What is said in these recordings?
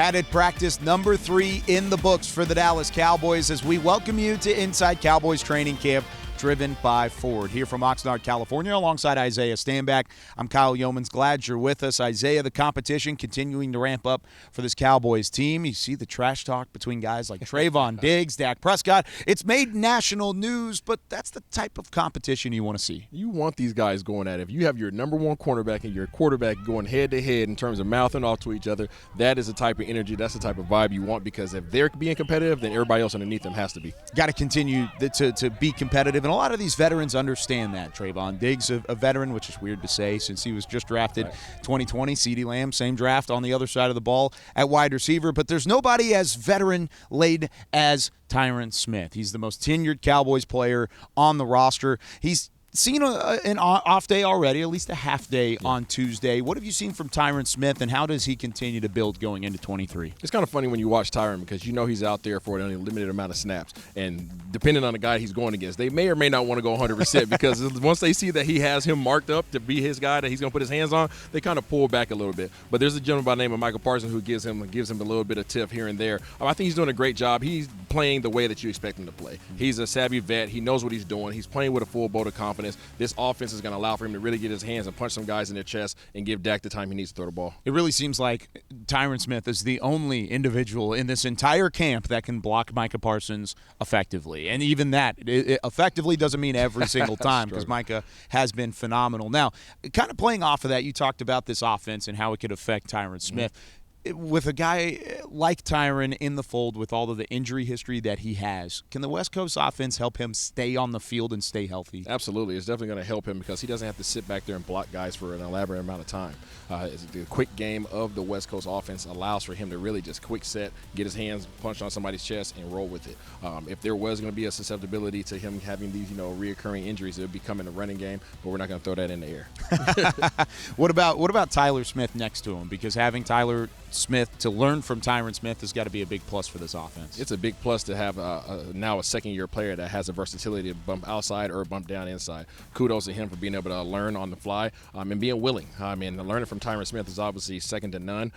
Padded practice number 3 in the books for the Dallas Cowboys as we welcome you to Inside Cowboys Training Camp, driven by Ford. Here from Oxnard, California, alongside Isaiah Stanback. I'm Kyle Yeomans. Glad you're with us. Isaiah, the competition continuing to ramp up for this Cowboys team. You see the trash talk between guys like Trayvon Diggs, Dak Prescott. It's made national news, but that's the type of competition you want to see. You want these guys going at it. If you have your number one cornerback and your quarterback going head-to-head in terms of mouthing off to each other, that is the type of energy, that's the type of vibe you want, because if they're being competitive, then everybody else underneath them has to be. Got to continue to be competitive. And a lot of these veterans understand that. Trayvon Diggs, a veteran, which is weird to say since he was just drafted 2020. CeeDee Lamb, same draft on the other side of the ball at wide receiver. But there's nobody as veteran-laden as Tyron Smith. He's the most tenured Cowboys player on the roster. He's seen an off day already, at least a half day on Tuesday. What have you seen from Tyron Smith, and how does he continue to build going into 23? It's kind of funny when you watch Tyron, because you know he's out there for an limited amount of snaps. And depending on the guy he's going against, they may or may not want to go 100% because once they see that he has him marked up to be his guy that he's going to put his hands on, they kind of pull back a little bit. But there's a gentleman by the name of Michael Parsons who gives him a little bit of tiff here and there. I think he's doing a great job. He's playing the way that you expect him to play. He's a savvy vet. He knows what he's doing. He's playing with a full boat of confidence. This offense is going to allow for him to really get his hands and punch some guys in their chest and give Dak the time he needs to throw the ball. It really seems like Tyron Smith is the only individual in this entire camp that can block Micah Parsons effectively. And even that, it effectively doesn't mean every single time, because Micah has been phenomenal. Now, kind of playing off of that, you talked about this offense and how it could affect Tyron Smith. With a guy like Tyron in the fold, with all of the injury history that he has, can the West Coast offense help him stay on the field and stay healthy? Absolutely. It's definitely going to help him because he doesn't have to sit back there and block guys for an elaborate amount of time. The quick game of the West Coast offense allows for him to really just quick set, get his hands punched on somebody's chest, and roll with it. If there was going to be a susceptibility to him having these, reoccurring injuries, it would become in the running game, but we're not going to throw that in the air. What about Tyler Smith next to him? Because having Tyler Smith to learn from Tyron Smith has got to be a big plus for this offense. It's a big plus to have now a second-year player that has the versatility to bump outside or bump down inside. Kudos to him for being able to learn on the fly and being willing. Learning from Tyron Smith is obviously second to none.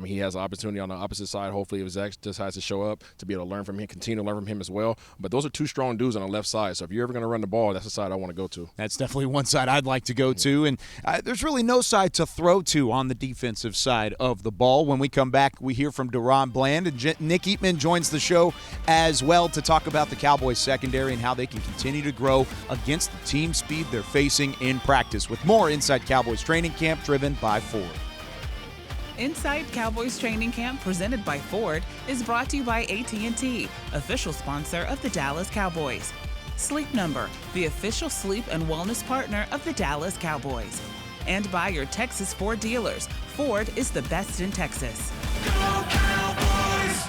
He has an opportunity on the opposite side. Hopefully, if Zach decides to show up, to be able to learn from him, continue to learn from him as well. But those are two strong dudes on the left side. So if you're ever going to run the ball, that's the side I want to go to. That's definitely one side I'd like to go to. And there's really no side to throw to on the defensive side of the ball. When we come back, we hear from Duron Bland, and Nick Eatman joins the show as well to talk about the Cowboys secondary and how they can continue to grow against the team speed they're facing in practice. With more Inside Cowboys Training Camp, driven by Ford. Inside Cowboys Training Camp, presented by Ford, is brought to you by AT&T, official sponsor of the Dallas Cowboys. Sleep Number, the official sleep and wellness partner of the Dallas Cowboys. And by your Texas Ford dealers. Ford is the best in Texas. Go Cowboys!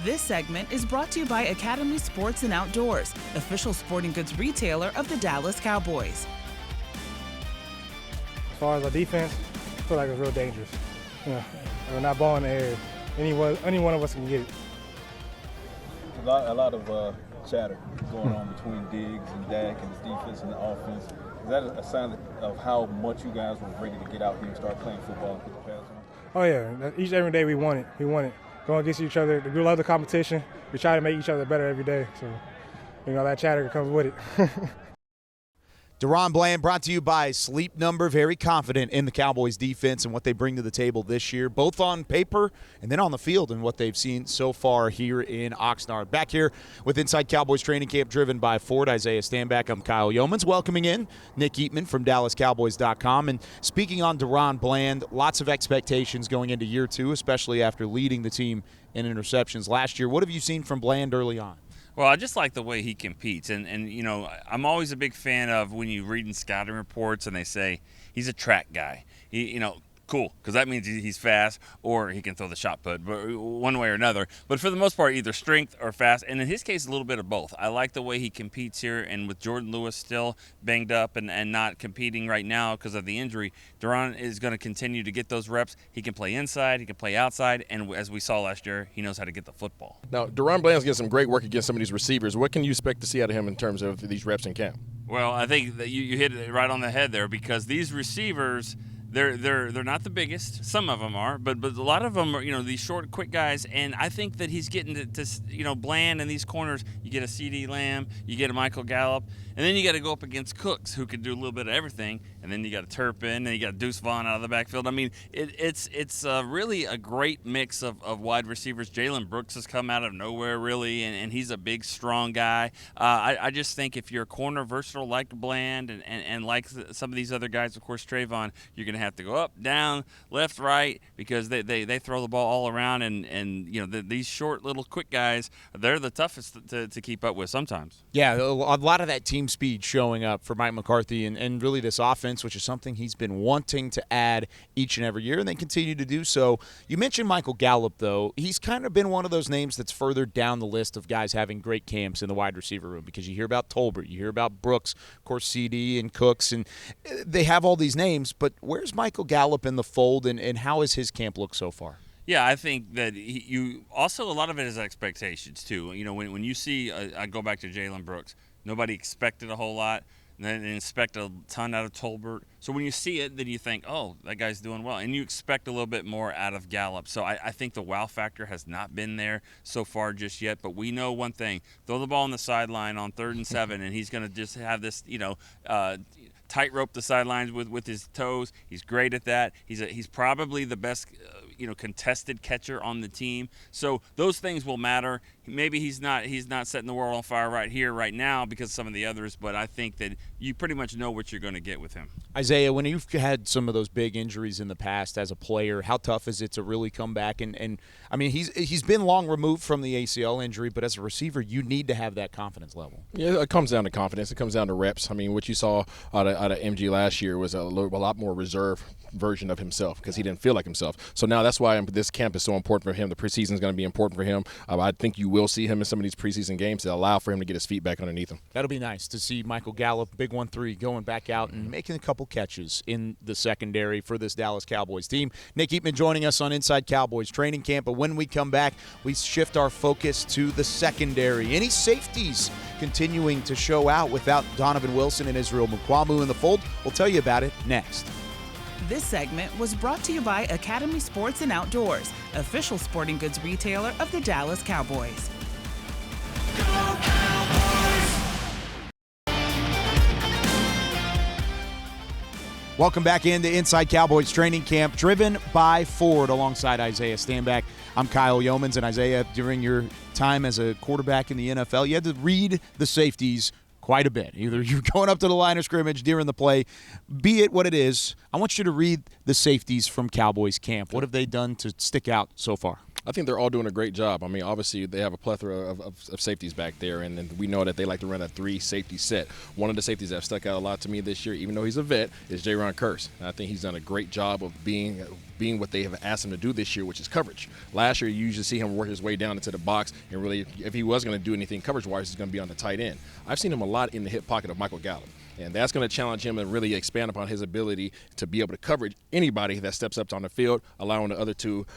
This segment is brought to you by Academy Sports and Outdoors, official sporting goods retailer of the Dallas Cowboys. As far as our defense, I feel like it's real dangerous. We're not ball in the air. Any one of us can get it. A lot of chatter going on between Diggs and Dak and his defense and the offense. Is that a sign of how much you guys were ready to get out here and start playing football and put the pads on? Oh yeah, each and every day we want it. We want it. Going against each other, we love the competition. We try to make each other better every day. So, that chatter comes with it. Duron Bland brought to you by Sleep Number. Very confident in the Cowboys defense and what they bring to the table this year, both on paper and then on the field and what they've seen so far here in Oxnard. Back here with Inside Cowboys Training Camp, driven by Ford. Isaiah Stanback, I'm Kyle Yeomans. Welcoming in Nick Eatman from DallasCowboys.com. And speaking on Duron Bland, lots of expectations going into year 2, especially after leading the team in interceptions last year. What have you seen from Bland early on? Well, I just like the way he competes. And I'm always a big fan of when you read in scouting reports and they say he's a track guy. cool, because that means he's fast or he can throw the shot put, but one way or another. But for the most part, either strength or fast, and in his case, a little bit of both. I like the way he competes here, and with Jordan Lewis still banged up and not competing right now because of the injury, Duron is going to continue to get those reps. He can play inside, he can play outside, and as we saw last year, he knows how to get the football. Now, Duron Bland's getting some great work against some of these receivers. What can you expect to see out of him in terms of these reps in camp? Well, I think that you hit it right on the head there, because these receivers, they're not the biggest. Some of them are, but a lot of them are, these short, quick guys. And I think that he's getting to Bland in these corners. You get a CD Lamb, you get a Michael Gallup, and then you got to go up against Cooks, who can do a little bit of everything. And then you got a Turpin, and you got Deuce Vaughn out of the backfield. I mean, it's really a great mix of wide receivers. Jalen Brooks has come out of nowhere, really, and he's a big, strong guy. I just think if you're a corner versatile like Bland and like some of these other guys, of course, Trayvon, you're going to have to go up, down, left, right, because they throw the ball all around, and these short, little, quick guys, they're the toughest to keep up with sometimes. Yeah, a lot of that team speed showing up for Mike McCarthy and really this offense, which is something he's been wanting to add each and every year, and they continue to do so. You mentioned Michael Gallup, though. He's kind of been one of those names that's further down the list of guys having great camps in the wide receiver room, because you hear about Tolbert, you hear about Brooks, of course, CD and Cooks, and they have all these names, but where's Michael Gallup in the fold, and how has his camp looked so far? Yeah, I think that you also, a lot of it is expectations, too. When you see, I go back to Jalen Brooks, nobody expected a whole lot. And then they expect a ton out of Tolbert. So when you see it, then you think, oh, that guy's doing well. And you expect a little bit more out of Gallup. So I think the wow factor has not been there so far just yet. But we know one thing. Throw the ball on the sideline on 3rd and 7, and he's going to just have this, tightrope the sidelines with his toes. He's great at that. He's probably the best contested catcher on the team. So those things will matter. Maybe he's not setting the world on fire right now because of some of the others, but I think that you pretty much know what you're going to get with him. Isaiah, when you've had some of those big injuries in the past as a player, how tough is it to really come back? And I mean, he's been long removed from the ACL injury, but as a receiver, you need to have that confidence level. Yeah, it comes down to confidence. It comes down to reps. I mean, what you saw out of MG last year was a lot more reserved version of himself because he didn't feel like himself. So now that's why this camp is so important for him. The preseason is going to be important for him. I think you will see him in some of these preseason games that allow for him to get his feet back underneath him. That'll be nice to see Michael Gallup, big 1-3, going back out and making a couple catches in the secondary for this Dallas Cowboys team. Nick Eatman joining us on Inside Cowboys Training Camp, but when we come back, we shift our focus to the secondary. Any safeties continuing to show out without Donovan Wilson and Israel Mukuamu in the fold? We'll tell you about it next. This segment was brought to you by Academy Sports and Outdoors, official sporting goods retailer of the Dallas Cowboys. Go Cowboys! Welcome back into Inside Cowboys Training Camp, driven by Ford, alongside Isaiah Stanback. I'm Kyle Yeomans, and Isaiah, during your time as a quarterback in the NFL, you had to read the safeties quite a bit. Either you're going up to the line of scrimmage during the play, be it what it is. I want you to read the safeties from Cowboys camp. What have they done to stick out so far? I think they're all doing a great job. I mean, obviously, they have a plethora of safeties back there, and we know that they like to run a 3-safety set. One of the safeties that have stuck out a lot to me this year, even though he's a vet, is Duron Bland. And I think he's done a great job of being what they have asked him to do this year, which is coverage. Last year, you usually see him work his way down into the box, and really, if he was going to do anything coverage-wise, he's going to be on the tight end. I've seen him a lot in the hip pocket of Michael Gallup. And that's going to challenge him and really expand upon his ability to be able to cover anybody that steps up on the field, allowing the other two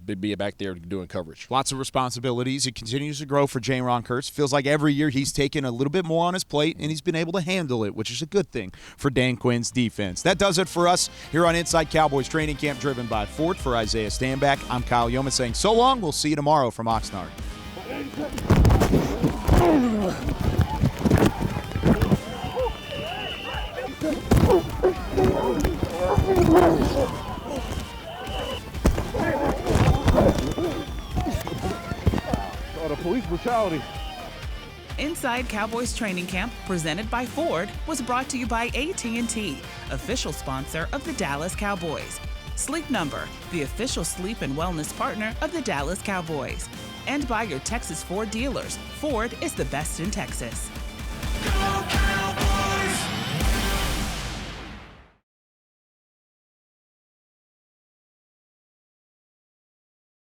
be back there doing coverage. Lots of responsibilities. It continues to grow for Duron Bland. Feels like every year he's taken a little bit more on his plate, and he's been able to handle it, which is a good thing for Dan Quinn's defense. That does it for us here on Inside Cowboys Training Camp, driven by Ford. For Isaiah Stanback, I'm Kyle Yeoman saying so long. We'll see you tomorrow from Oxnard. Oh, the police brutality. Inside Cowboys Training Camp, presented by Ford, was brought to you by AT&T, official sponsor of the Dallas Cowboys. Sleep Number, the official sleep and wellness partner of the Dallas Cowboys. And by your Texas Ford dealers. Ford is the best in Texas. Go Cowboys!